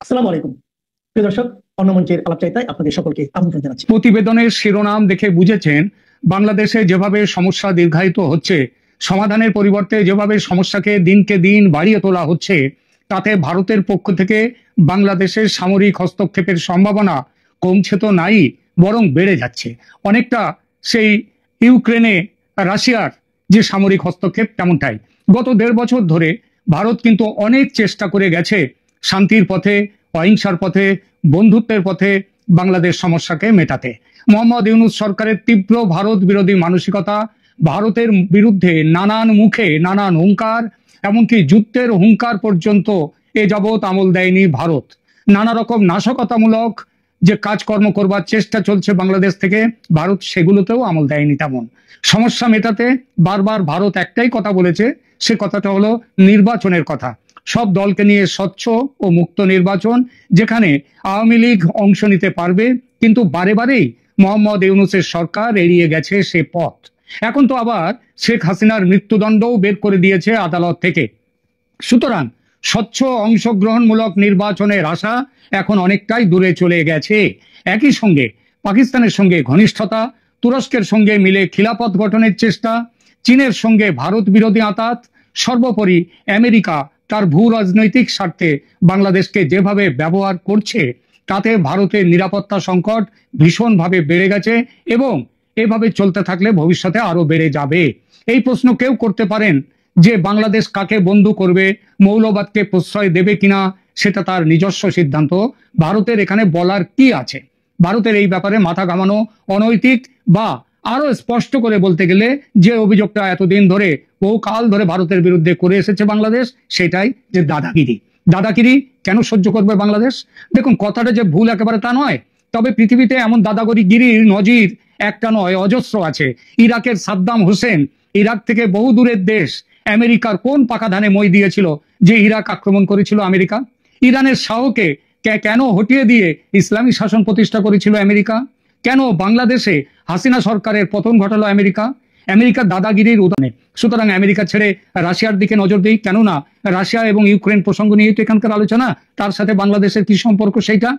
আসসালামু আলাইকুম প্রিয় দর্শক, অন্য মঞ্চের আলাপচারিতায় আপনাদের সকলকে আমন্ত্রণ জানাচ্ছি। প্রতিবেদনের শিরোনাম দেখে বুঝেছেন বাংলাদেশে যেভাবে সমস্যা দীর্ঘায়িত হচ্ছে, সমাধানের পরিবর্তে যেভাবে সমস্যাকে দিনকে দিন বাড়িয়ে তোলা হচ্ছে, তাতে ভারতের পক্ষ থেকে বাংলাদেশের সামরিক হস্তক্ষেপের সম্ভাবনা কমছে তো নাই, বরং বেড়ে যাচ্ছে। অনেকটা সেই ইউক্রেনে রাশিয়ার যে সামরিক হস্তক্ষেপ তেমনটাই। গত ১.৫ বছর ধরে ভারত কিন্তু অনেক চেষ্টা করে গেছে শান্তির পথে, অহিংসার পথে, বন্ধুত্বের পথে বাংলাদেশ সমস্যাকে মেটাতে। মোহাম্মদ ইউনূস সরকারের তীব্র ভারত বিরোধী মানসিকতা, ভারতের বিরুদ্ধে নানান মুখে নানান হুঙ্কার, এমনকি যুদ্ধের হুঙ্কার পর্যন্ত এ যাবৎ আমল দেয়নি ভারত। নানা রকম নাশকতামূলক যে কাজকর্ম করবার চেষ্টা চলছে বাংলাদেশ থেকে, ভারত সেগুলোতেও আমল দেয়নি তেমন। সমস্যা মেটাতে বারবার ভারত একটাই কথা বলেছে, সে কথাটা হলো নির্বাচনের কথা। সব দলকে নিয়ে স্বচ্ছ ও মুক্ত নির্বাচন, যেখানে আওয়ামী লীগ অংশ নিতে পারবে, কিন্তু বারে বারেই মোহাম্মদ ইউনূসের সরকার এড়িয়ে গেছে সে পথ। এখন তো আবার শেখ হাসিনার মৃত্যুদণ্ডও বের করে দিয়েছে আদালত থেকে। সুতরাং স্বচ্ছ অংশগ্রহণমূলক নির্বাচনের আশা এখন অনেকটাই দূরে চলে গেছে। একই সঙ্গে পাকিস্তানের সঙ্গে ঘনিষ্ঠতা, তুরস্কের সঙ্গে মিলে খিলাফত গঠনের চেষ্টা, চীনের সঙ্গে ভারত বিরোধী আঁতাত, সর্বোপরি আমেরিকা তার ভূ রাজনৈতিক স্বার্থে বাংলাদেশকে যেভাবে ব্যবহার করছে, তাতে ভারতের নিরাপত্তা সংকট ভীষণভাবে বেড়ে গেছে এবং এভাবে চলতে থাকলে ভবিষ্যতে আরো বেড়ে যাবে। এই প্রশ্ন কেউ করতে পারেন যে বাংলাদেশ কাকে বন্ধু করবে, মৌলবাদকে প্রশ্রয় দেবে কিনা, সেটা তার নিজস্ব সিদ্ধান্ত। ভারতের এখানে বলার কি আছে? ভারতের এই ব্যাপারে মাথা ঘামানো অনৈতিক, বা আরো স্পষ্ট করে বলতে গেলে যে অভিযোগটা এতদিন ধরে, বহুকাল ধরে ভারতের বিরুদ্ধে করে এসেছে বাংলাদেশ, সেটাই যে দাদাগিরি। দাদাগিরি কেন সহ্য করবে বাংলাদেশ? দেখুন, কথাটা যে ভুল একেবারে তা নয়, তবে পৃথিবীতে এমন দাদাগিরির নজির একটা নয়, অজস্র আছে। ইরাকের সাদ্দাম হোসেন ইরাক থেকে বহু দূরের দেশ আমেরিকার কোন পাকা ধানে মই দিয়েছিল যে ইরাক আক্রমণ করেছিল আমেরিকা? ইরানের শাহকে কেন হটিয়ে দিয়ে ইসলামী শাসন প্রতিষ্ঠা করেছিল আমেরিকা? কেন বাংলাদেশে হাসিনা সরকারের পতন ঘটালো আমেরিকা? আমেরিকার দাদাগিরির উদাহরণে। সুতরাং আমেরিকা ছেড়ে রাশিয়ার দিকে নজর দিই, কেননা রাশিয়া এবং ইউক্রেন প্রসঙ্গ নিয়ে তো এখানকার আলোচনা, তার সাথে বাংলাদেশের কি সম্পর্ক সেইটা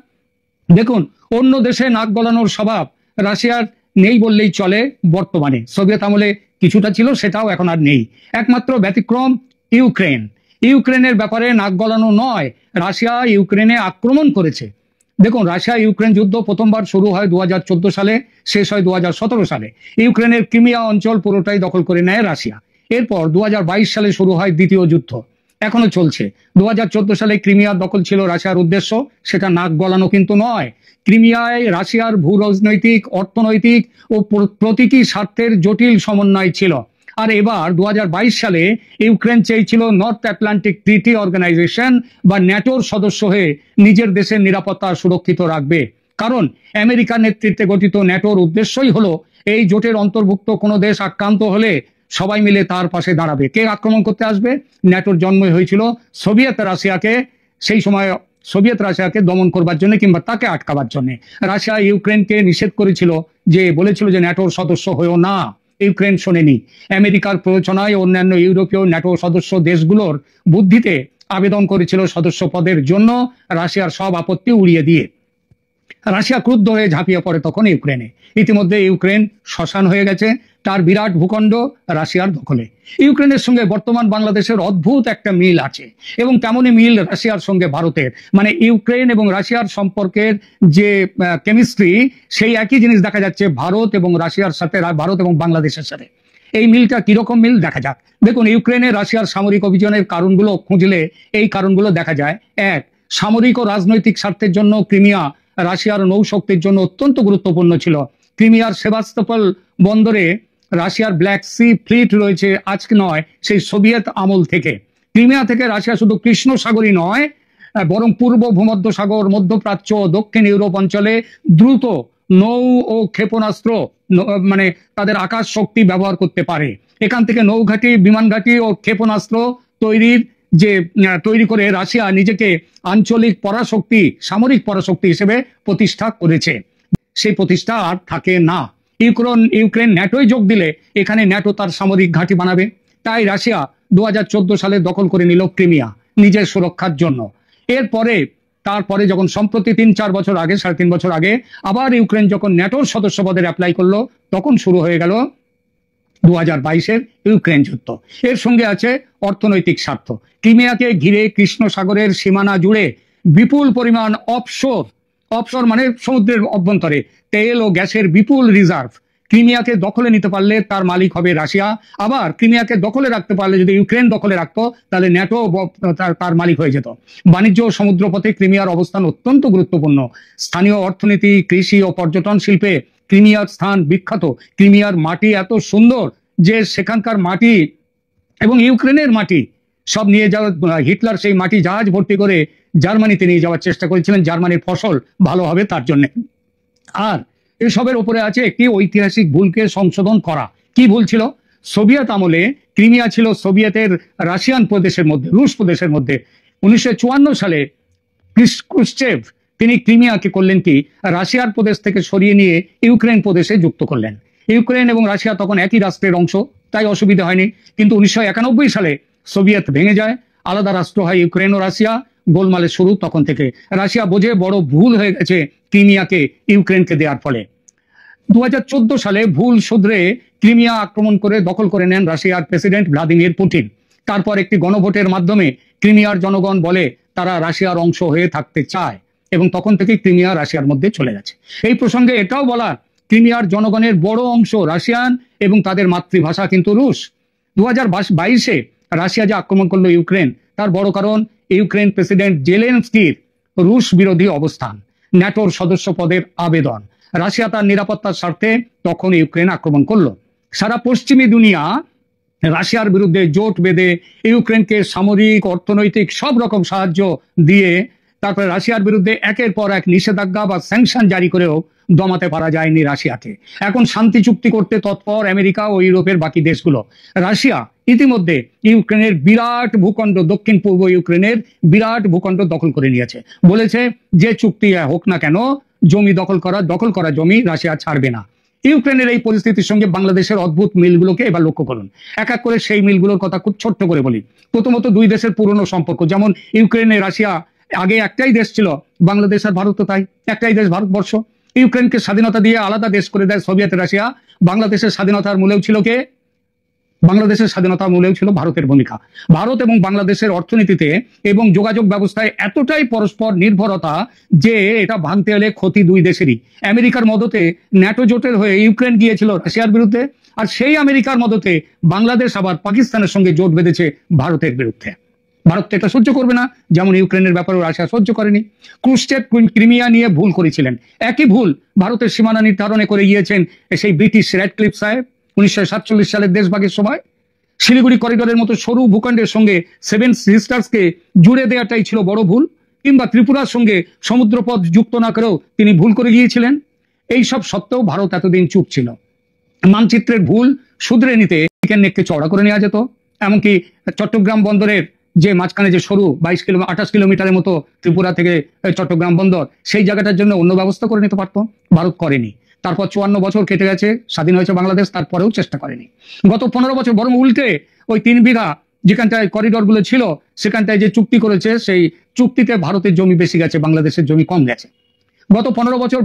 দেখুন। অন্য দেশে নাক গলানোর স্বভাব রাশিয়ার নেই বললেই চলে বর্তমানে। সোভিয়েত আমলে কিছুটা ছিল, সেটাও এখন আর নেই। একমাত্র ব্যতিক্রম ইউক্রেন। ইউক্রেনের ব্যাপারে নাক গলানো নয়, রাশিয়া ইউক্রেনে আক্রমণ করেছে। দেখুন, রাশিয়া ইউক্রেন যুদ্ধ প্রথমবার শুরু হয় ২০১৪ সালে, শেষ হয় ২০১৭ সালে। ইউক্রেনের ক্রিমিয়া অঞ্চল পুরোটাই দখল করে নেয় রাশিয়া। এরপর ২০২২ সালে শুরু হয় দ্বিতীয় যুদ্ধ, এখনো চলছে। ২০১৪ সালে ক্রিমিয়ার দখল ছিল রাশিয়ার উদ্দেশ্য, সেটা নাক গলানো কিন্তু নয়। ক্রিমিয়ায় রাশিয়ার ভূ রাজনৈতিক, অর্থনৈতিক ও প্রতীকী স্বার্থের জটিল সমন্বয় ছিল। আর এবার ২০২২ সালে ইউক্রেন চেয়েছিল নর্থ আটলান্টিক ট্রিটি অর্গানাইজেশন বা ন্যাটোর সদস্য হয়ে নিজের দেশের নিরাপত্তা সুরক্ষিত রাখবে। কারণ আমেরিকার নেতৃত্বে গঠিত ন্যাটোর উদ্দেশ্যই হলো এই জোটের অন্তর্ভুক্ত কোনো দেশ আক্রান্ত হলে সবাই মিলে তার পাশে দাঁড়াবে। কে আক্রমণ করতে আসবে? ন্যাটোর জন্ম হয়েছিল সোভিয়েত রাশিয়াকে, সেই সময় সোভিয়েত রাশিয়াকে দমন করবার জন্য কিংবা তাকে আটকাবার জন্য। রাশিয়া ইউক্রেনকে নিষেধ করেছিল, যে বলেছিল যে ন্যাটোর সদস্য হয়েও না। ইউক্রেন শোনেনি। আমেরিকার প্ররোচনায় অন্যান্য ইউরোপীয় ন্যাটো সদস্য দেশগুলোর বুদ্ধিতে আবেদন করেছিল সদস্য পদের জন্য, রাশিয়ার সব আপত্তি উড়িয়ে দিয়ে। রাশিয়া ক্রুদ্ধ হয়ে ঝাঁপিয়ে পড়ে তখন ইউক্রেনে। ইতিমধ্যে ইউক্রেন শ্মশান হয়ে গেছে, তার বিরাট ভূখণ্ড রাশিয়ার দখলে। ইউক্রেনের সঙ্গে বর্তমান বাংলাদেশের অদ্ভুত একটা মিল আছে, এবং তেমনই মিল রাশিয়ার সঙ্গে ভারতের। মানে ইউক্রেন এবং রাশিয়ার সম্পর্কের যে কেমিস্ট্রি, সেই একই জিনিস দেখা যাচ্ছে ভারত এবং রাশিয়ার সাথে, ভারত এবং বাংলাদেশের সাথে। এই মিলটা কিরকম মিল দেখা যাক। দেখুন, ইউক্রেনে রাশিয়ার সামরিক অভিযানের কারণগুলো খুঁজলে এই কারণগুলো দেখা যায়। এক, সামরিক ও রাজনৈতিক স্বার্থের জন্য ক্রিমিয়া রাশিয়ার নৌশক্তির জন্য অত্যন্ত গুরুত্বপূর্ণ ছিল। ক্রিমিয়ার সেভাস্তোপল বন্দরে রাশিয়ার ব্ল্যাক সি ফ্লিট রয়েছে, আজকে নয়, সেই সোভিয়েত আমল থেকে। ক্রিমিয়া থেকে রাশিয়া শুধু কৃষ্ণ সাগরই নয়, বরং পূর্ব ভূমধ্য সাগর, মধ্যপ্রাচ্য, দক্ষিণ ইউরোপ অঞ্চলে দ্রুত নৌ ও ক্ষেপণাস্ত্র, মানে তাদের আকাশ শক্তি ব্যবহার করতে পারে। এখান থেকে নৌঘাঁটি, বিমান ঘাঁটি ও ক্ষেপণাস্ত্র তৈরি করে রাশিয়া নিজেকে আঞ্চলিক পরাশক্তি, সামরিক পরাশক্তি হিসেবে প্রতিষ্ঠা করেছে। সেই প্রতিষ্ঠা আর থাকে না। ইউক্রেন ন্যাটোয় যোগ দিলে এখানে ন্যাটো তার সামরিক ঘাঁটি বানাবে। তাই রাশিয়া ২০১৪ সালে দখল করে নিল ক্রিমিয়া নিজের সুরক্ষার জন্য। এরপরে তারপরে যখন সম্প্রতি 3-4 বছর আগে, 3.5 বছর আগে আবার ইউক্রেন যখন ন্যাটোর সদস্য পদের অ্যাপ্লাই করলো, তখন শুরু হয়ে গেল 2022-এর ইউক্রেন যুদ্ধ। এর সঙ্গে আছে অর্থনৈতিক স্বার্থ। ক্রিমিয়াকে ঘিরে কৃষ্ণ সাগরের সীমানা জুড়ে বিপুল পরিমাণ অফশোর মানে সমুদ্রের অভ্যন্তরে তেল ও গ্যাসের বিপুল রিজার্ভ। ক্রিমিয়াকে দখলে নিতে পারলে তার মালিক হবে রাশিয়া, আবার ক্রিমিয়াকে দখলে রাখতে পারলে, যদি ইউক্রেন দখলে রাখতো তাহলে ন্যাটো তার মালিক হয়ে যেত। বাণিজ্য ও সমুদ্রপথে ক্রিমিয়ার অবস্থান অত্যন্ত গুরুত্বপূর্ণ। স্থানীয় অর্থনীতি, কৃষি ও পর্যটন শিল্পে ক্রিমিয়ার স্থান বিখ্যাত। ক্রিমিয়ার মাটি এত সুন্দর যে সেখানকার মাটি এবং ইউক্রেনের মাটি সব নিয়ে যাওয়া, হিটলার সেই মাটি জাহাজ ভর্তি করে জার্মানিতে নিয়ে যাওয়ার চেষ্টা করেছিলেন, জার্মানির ফসল ভালো হবে তার জন্য। আর এসবের উপরে আছে একটি ঐতিহাসিক ভুলকে সংশোধন করা। কি ভুল ছিল? সোভিয়েত আমলে ক্রিমিয়া ছিল সোভিয়েতের রাশিয়ান প্রদেশের মধ্যে, রুশ প্রদেশের মধ্যে। 1954 সালে ক্রুশ্চেভ তিনি ক্রিমিয়াকে করলেন কি, রাশিয়ার প্রদেশ থেকে সরিয়ে নিয়ে ইউক্রেন প্রদেশে যুক্ত করলেন। ইউক্রেন এবং রাশিয়া তখন একই রাষ্ট্রের অংশ, তাই অসুবিধা হয়নি। কিন্তু 1991 সালে সোভিয়েত ভেঙে যায়, আলাদা রাষ্ট্র হয় ইউক্রেন ও রাশিয়া। গোলমালের শুরু তখন থেকে। রাশিয়া বোঝে বড় ভুল হয়ে গেছে ক্রিমিয়াকে ইউক্রেনকে দেওয়ার ফলে। 2014 সালে ভুল শুধরে ক্রিমিয়া আক্রমণ করে দখল করে নেন রাশিয়ার প্রেসিডেন্ট ভ্লাদিমির পুতিন। তারপর একটি গণভোটের মাধ্যমে ক্রিমিয়ার জনগণ বলে তারা রাশিয়ার অংশ হয়ে থাকতে চায়, এবং তখন থেকে ক্রিমিয়া রাশিয়ার মধ্যে চলে গেছে। এই প্রসঙ্গে এটাও বলা, ক্রিমিয়ার জনগণের বড় অংশ রাশিয়ান এবং তাদের মাতৃভাষা কিন্তু রুশ। 2022-এ রাশিয়া যে আক্রমণ করলো ইউক্রেন, তার বড় কারণ ইউক্রেন প্রেসিডেন্ট জেলেনস্কির রুশ বিরোধী অবস্থান, ন্যাটোর সদস্য পদের আবেদন। রাশিয়া তার নিরাপত্তার স্বার্থে তখন ইউক্রেন আক্রমণ করলো। সারা পশ্চিমী দুনিয়া রাশিয়ার বিরুদ্ধে জোট বেঁধে ইউক্রেনকে সামরিক, অর্থনৈতিক সব রকম সাহায্য দিয়ে তারপরে রাশিয়ার বিরুদ্ধে একের পর এক নিষেধাজ্ঞা বা স্যাংশন জারি করেও দমাতে পারা যায়নি রাশিয়াকে। এখন শান্তি চুক্তি করতে তৎপর আমেরিকা ও ইউরোপের বাকি দেশগুলো। রাশিয়া ইতিমধ্যে ইউক্রেনের বিরাট ভূখণ্ড, দক্ষিণ পূর্ব ইউক্রেনের বিরাট ভূখণ্ড দখল করে নিয়েছে। বলেছে যে চুক্তি হোক না কেন, জমি দখল করা জমি রাশিয়া ছাড়বে না। ইউক্রেনের এই পরিস্থিতির সঙ্গে বাংলাদেশের অদ্ভুত মিলগুলোকে এবার লক্ষ্য করুন। এক এক করে সেই মিলগুলোর কথা খুব ছোট্ট করে বলি। প্রথমত, দুই দেশের পুরনো সম্পর্ক, যেমন ইউক্রেনে রাশিয়া, আগে একটাই দেশ ছিল বাংলাদেশ আর ভারত, তাই একটাই দেশ ভারতবর্ষ। ইউক্রেনকে স্বাধীনতা দিয়ে আলাদা দেশ করে দেয় সোভিয়েত রাশিয়া। বাংলাদেশের স্বাধীনতার মূলেও ছিল কে? বাংলাদেশের স্বাধীনতার মূলেও ছিল ভারতের ভূমিকা। ভারত এবং বাংলাদেশের অর্থনীতিতে এবং যোগাযোগ ব্যবস্থায় এতটাই পরস্পর নির্ভরতা যে এটা ভাঙতে হলে ক্ষতি দুই দেশেরই। আমেরিকার মদতে ন্যাটো জোটের হয়ে ইউক্রেন গিয়েছিল রাশিয়ার বিরুদ্ধে, আর সেই আমেরিকার মদতে বাংলাদেশ আবার পাকিস্তানের সঙ্গে জোট বেঁধেছে ভারতের বিরুদ্ধে। ভারত তো এটা সহ্য করবে না, যেমন ইউক্রেনের ব্যাপারেও রাশিয়া সহ্য করেনি। ক্রুশ্চেভ ক্রিমিয়া নিয়ে ভুল করেছিলেন। একই ভুল ভারতের সীমানা নির্ধারণে করে গিয়েছেন সেই ব্রিটিশ র্যাডক্লিফ সাহেব 1947 সালের দেশভাগের সময়। শিলিগুড়ি করিডোরের মতো সরু ভূখণ্ডের সঙ্গে সেভেন সিস্টার্সকে জুড়ে দেওয়াটাই ছিল বড় ভুল। কিংবা ত্রিপুরার সঙ্গে সমুদ্রপথ যুক্ত না করেও তিনি ভুল করে গিয়েছিলেন। এই সব সত্ত্বেও ভারত এতদিন চুপ ছিল। মানচিত্রের ভুল শুধরে নিতে চিকেন নেককে চওড়া করে নেওয়া যেত। এমনকি চট্টগ্রাম বন্দরের যে মাঝখানে যে সরু 28 কিলোমিটারের মতো ত্রিপুরা থেকে চট্টগ্রাম বন্দর, সেই জায়গাটার জন্য অন্য ব্যবস্থা করে নিতে পারতো, ভারত করেনি। তারপর 54 বছর কেটে গেছে, স্বাধীন হয়েছে বাংলাদেশ, তারপরেও চেষ্টা করেনি। গত 15 বছর বরং উল্টে ওই 3 বিঘা যেখানটায় করিডোর গুলো ছিল সেখানটায় যে চুক্তি করেছে, সেই চুক্তিতে ভারতের জমি বেশি গেছে, বাংলাদেশের জমি কম গেছে। গত 15 বছর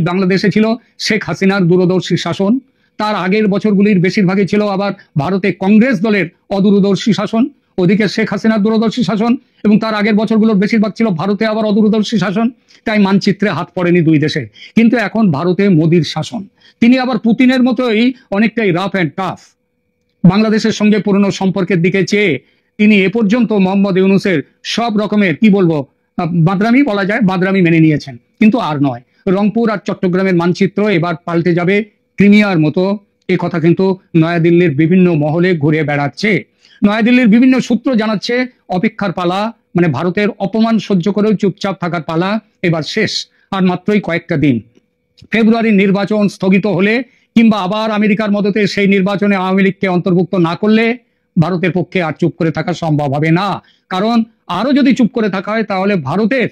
বাংলাদেশে ছিল শেখ হাসিনার দূরদর্শী শাসন। তার আগের বছরগুলির বেশিরভাগই ছিল আবার ভারতে কংগ্রেস দলের অদূরদর্শী শাসন। ওদিকে শেখ হাসিনার দূরদর্শী শাসন এবং তার আগের বছরগুলোর বেশিরভাগ ছিল ভারতে আবার অদূরদর্শী শাসন। তাই মানচিত্রে হাত পড়েনি দুই দেশে। কিন্তু এখন ভারতে মোদির শাসন, তিনি আবার পুতিনের মতোই অনেকটাই রাফ অ্যান্ড টাফ। বাংলাদেশের সঙ্গে পুরনো সম্পর্কের দিকে চেয়ে তিনি এ পর্যন্ত মোহাম্মদ ইউনূসের সব রকমের কি বলবো বাদরামি বলা যায়, বাদরামি মেনে নিয়েছেন। কিন্তু আর নয়, রংপুর আর চট্টগ্রামের মানচিত্র এবার পাল্টে যাবে ক্রিমিয়ার মতো। এ কথা কিন্তু নয়াদিল্লির বিভিন্ন মহলে ঘুরে বেড়াচ্ছে। নয়াদিল্লির বিভিন্ন সূত্র জানাচ্ছে অপেক্ষার পালা, মানে ভারতের অপমান সহ্য করেও চুপচাপ থাকার পালা এবার শেষ। আর মাত্রই কয়েকটা দিন। ফেব্রুয়ারির নির্বাচন স্থগিত হলে কিংবা আবার আমেরিকার মদতে সেই নির্বাচনে আওয়ামী লীগকে অন্তর্ভুক্ত না করলে ভারতের পক্ষে আর চুপ করে থাকা সম্ভব হবে না। কারণ আরো যদি চুপ করে থাকা হয় তাহলে ভারতের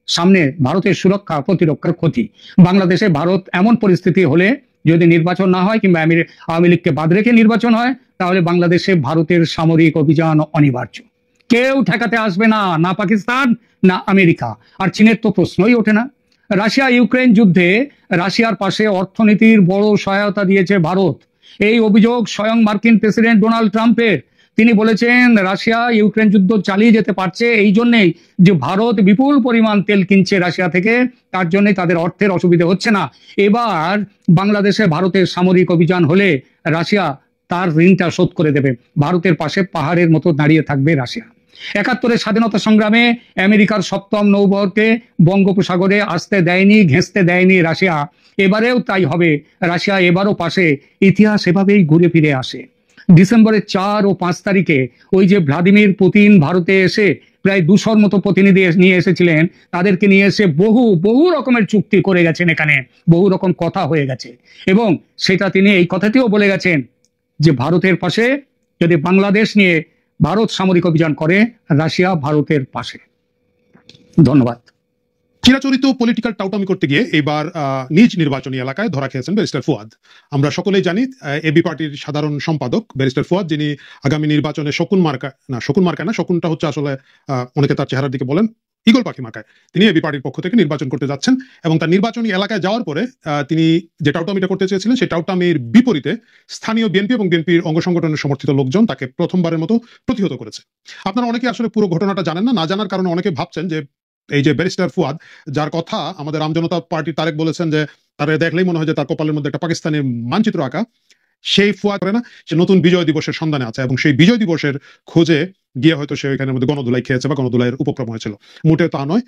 সামনে ভারতের সুরক্ষা প্রতিরক্ষার ক্ষতি। বাংলাদেশে ভারত এমন পরিস্থিতি হলে, যদি নির্বাচন না হয় কিংবা আওয়ামী লীগকে বাদ রেখে নির্বাচন হয়, তাহলে বাংলাদেশে ভারতের সামরিক অভিযান অনিবার্য। কেউ ঠেকাতে আসবে না, না পাকিস্তান, না আমেরিকা? আর চীনের তো প্রশ্নই ওঠে না। রাশিয়া ইউক্রেন যুদ্ধে রাশিয়ার পাশে অর্থনীতির বড় সহায়তা দিয়েছে ভারত। এই অভিযোগ স্বয়ং মার্কিন প্রেসিডেন্ট ডোনাল্ড ট্রাম্পের। তিনি বলেছেন রাশিয়া ইউক্রেন যুদ্ধ চালিয়ে যেতে পারছে এই জন্যেই যে ভারত বিপুল পরিমাণ তেল কিনছে রাশিয়া থেকে, তার জন্যই তাদের অর্থের অসুবিধা হচ্ছে না। এবার বাংলাদেশে ভারতের সামরিক অভিযান হলে রাশিয়া তার ঋণটা শোধ করে দেবে। ভারতের পাশে পাহাড়ের মতো দাঁড়িয়ে থাকবে রাশিয়া। 71-এর স্বাধীনতা সংগ্রামে আমেরিকার সপ্তম নৌবহরকে বঙ্গোপসাগরে আসতে দেয়নি, ঘেঁষতে দেয়নি রাশিয়া। এবারেও তাই হবে। রাশিয়া এবারও পাশে। ইতিহাস এভাবেই ঘুরে ফিরে আসে। ডিসেম্বরের 4 ও 5 তারিখে ওই যে ভ্লাদিমির পুতিন ভারতে এসে প্রায় 200-র মতো প্রতিনিধি নিয়ে এসেছিলেন, তাদেরকে নিয়ে এসে বহু রকমের চুক্তি করে গেছেন, এখানে বহু রকম কথা হয়ে গেছে। এবং সেটা তিনি এই কথাটিও বলে গেছেন যে ভারতের পাশে, যদি বাংলাদেশ নিয়ে ভারত সামরিক অভিযান করে রাশিয়া ভারতের পাশে। ধন্যবাদ। চিরাচরিত পলিটিক্যাল টাউটামি করতে গিয়ে এবার নিজ নির্বাচনী এলাকায় ধরা খেয়েছেন ব্যারিস্টার ফুয়াদ। আমরা সকলেই জানি এবি পার্টির সাধারণ সম্পাদক ব্যারিস্টার ফুয়াদ, যিনি আগামী নির্বাচনে শকুন মার্কা না, শকুনটা হচ্ছে আসলে অনেকে তার চেহারার দিকে বলেন ঈগল পাখি মার্কায়, তিনি এবি পার্টির পক্ষ থেকে নির্বাচন করতে যাচ্ছেন। এবং তার নির্বাচনী এলাকায় যাওয়ার পরে তিনি যে টাউটামিটা করতে চেয়েছিলেন সেই টাউটামির বিপরীতে স্থানীয় বিএনপি এবং বিএনপির অঙ্গ সংগঠনের সমর্থিত লোকজন তাকে প্রথমবারের মতো প্রতিহত করেছে। আপনারা অনেকে আসলে পুরো ঘটনাটা জানেন না জানার কারণে অনেকে ভাবছেন যে এই যে ব্যারিস্টার ফুয়াদ, যার কথা আমাদের আমজনতা পার্টির তারেক বলেছেন যে তারে দেখলেই মনে হয় যে তার কপালের মধ্যে একটা পাকিস্তানের মানচিত্র আঁকা, সেই ফুয়াদ করে না, সে নতুন বিজয় দিবসের সন্ধানে আছে এবং সেই বিজয় দিবসের খোঁজে গিয়ে হয়তো সে ওইখানের মধ্যে গণধুলাই খেয়েছে বা গণধুলাইয়ের উপক্রম হয়েছিল। মোটেও তা নয়।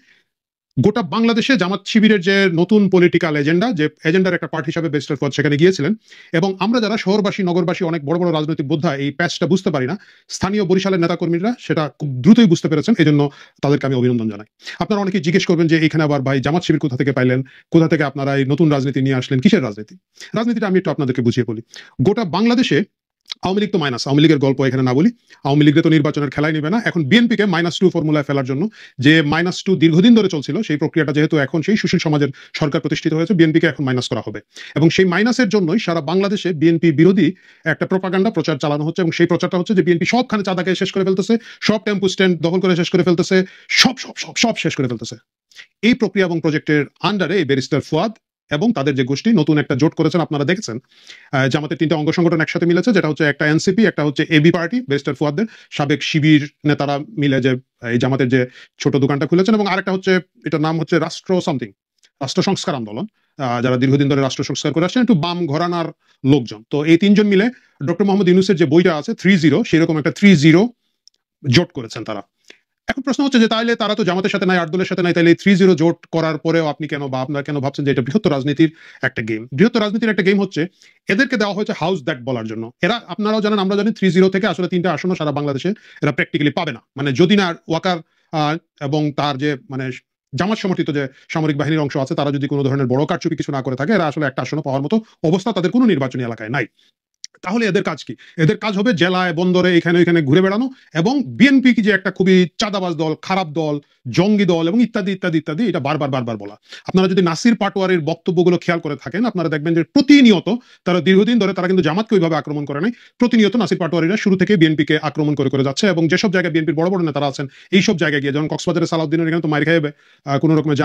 গোটা বাংলাদেশে জামাত শিবিরের যে নতুন পলিটিক্যাল এজেন্ডা, যে এজেন্ডার একটা পার্ট হিসাবে ব্যারিস্টার ফুয়াদ সেখানে গিয়েছিলেন। এবং আমরা যারা শহরবাসী নগরবাসী অনেক বড় বড় রাজনৈতিক বোদ্ধা এই প্যাচটা বুঝতে পারি না, স্থানীয় বরিশালের নেতাকর্মীরা সেটা খুব দ্রুতই বুঝতে পেরেছেন, এই জন্য তাদেরকে আমি অভিনন্দন জানাই। আপনারা অনেকেই জিজ্ঞেস করবেন যে এখানে আবার ভাই জামাত শিবির কোথা থেকে পাইলেন, কোথা থেকে আপনারা এই নতুন রাজনীতি নিয়ে আসলেন, কিসের রাজনীতি? রাজনীতিটা আমি একটু আপনাদেরকে বুঝিয়ে বলি। গোটা বাংলাদেশে আওয়ামী লীগ তো মাইনাস, আওয়ামী লীগের গল্প এখানে না বলি, আওয়ামী লীগের তো নির্বাচনের খেলায় নিবে না। এখন বিএনপিকে -2 ফর্মুলায় ফেলার জন্য যে -2 দীর্ঘদিন ধরে চলছিল, সেই প্রক্রিয়াটা যেহেতু এখন সেই সুশীল সমাজের সরকার প্রতিষ্ঠিত হয়েছে, বিএনপিকে এখন মাইনাস করা হবে। এবং সেই মাইনাসের জন্যই সারা বাংলাদেশে বিএনপি বিরোধী একটা প্রপাগান্ডা প্রচার চালানো হচ্ছে। এবং সেই প্রচারটা হচ্ছে যে বিএনপি সবখানে চাঁদাকে শেষ করে ফেলতেছে, সব টেম্পু স্ট্যান্ড দখল করে শেষ করে ফেলতেছে, সব শেষ করে ফেলতেছে। এই প্রক্রিয়া এবং প্রজেক্টের আন্ডারে এই ব্যারিস্টার ফুয়াদ এবং তাদের যে গোষ্ঠী নতুন একটা জোট করেছেন, আপনারা দেখেছেন জামাতের 3টে অঙ্গ সংগঠন একসাথে মিলেছে, যেটা হচ্ছে একটা এনসিপি, একটা হচ্ছে এবি পার্টি, ব্যারিস্টার ফুয়াদের সাবেক শিবির নেতারা মিলে যে এই জামাতের যে ছোট দোকানটা খুলেছেন, এবং আরেকটা হচ্ছে এটার নাম হচ্ছে রাষ্ট্র সংস্কার আন্দোলন, যারা দীর্ঘদিন ধরে রাষ্ট্র সংস্কার করে আসছেন, একটু বাম ঘরানার লোকজন। তো এই 3জন মিলে ডক্টর মোহাম্মদ ইউনূসের যে বইটা আছে 30, সেরকম একটা 30 জোট করেছেন তারা। এখন প্রশ্ন হচ্ছে যে তাইলে তারা তো জামাতের সাথে নাই, 8 দলের সাথে নাই, তাইলে 30 জোট করার পরেও আপনি কেন বা আপনারা কেন ভাবছেন যে এটা বৃহত্তর রাজনীতির একটা গেম? বৃহত্তর রাজনীতির একটা গেম হচ্ছে এদেরকে দেওয়া হয়েছে হাউস দ্যাট বলার জন্য। এরা, আপনারাও জানেন আমরা জানি, 30 থেকে আসলে 3টে আসনও সারা বাংলাদেশে এরা প্র্যাকটিক্যালি পাবে না। মানে যদি না ওয়াকার এবং তার যে মানে জামাত সমর্থিত যে সামরিক বাহিনীর অংশ আছে, তারা যদি কোনো ধরনের বড় কারচুপি কিছু না করে থাকে, এরা আসলে একটা আসনও পাওয়ার মতো অবস্থা তাদের কোনো নির্বাচনী এলাকায় নাই। তাহলে এদের কাজ কি? এদের কাজ হবে জেলায়, বন্দরে, এখানে ওইখানে ঘুরে বেড়ানো এবং বিএনপি কি যে একটা খুবই চাঁদাবাজ দল, খারাপ দল, জঙ্গি দল এবং ইত্যাদি ইত্যাদি ইত্যাদি, এটা বারবার বলা। আপনারা যদি নাসির পাটোয়ারির বক্তব্যগুলো খেয়াল করে থাকেন, আপনারা দেখবেন যে প্রতিনিয়ত তারা দীর্ঘদিন ধরে, তারা কিন্তু জামাতকে ওইভাবে আক্রমণ করে নাই, প্রতিনিয়ত নাসির পাটোয়ারিরা শুরু থেকে বিএনপিকে আক্রমণ করে যাচ্ছে। এবং যেসব জায়গায় বিএনপির বড় বড় নেতারা আছেন, এইসব জায়গায় গিয়ে, যেমন কক্সবাজারের সালাউদ্দিনের এখানে তো মাইর খাইবে কোনো রকমের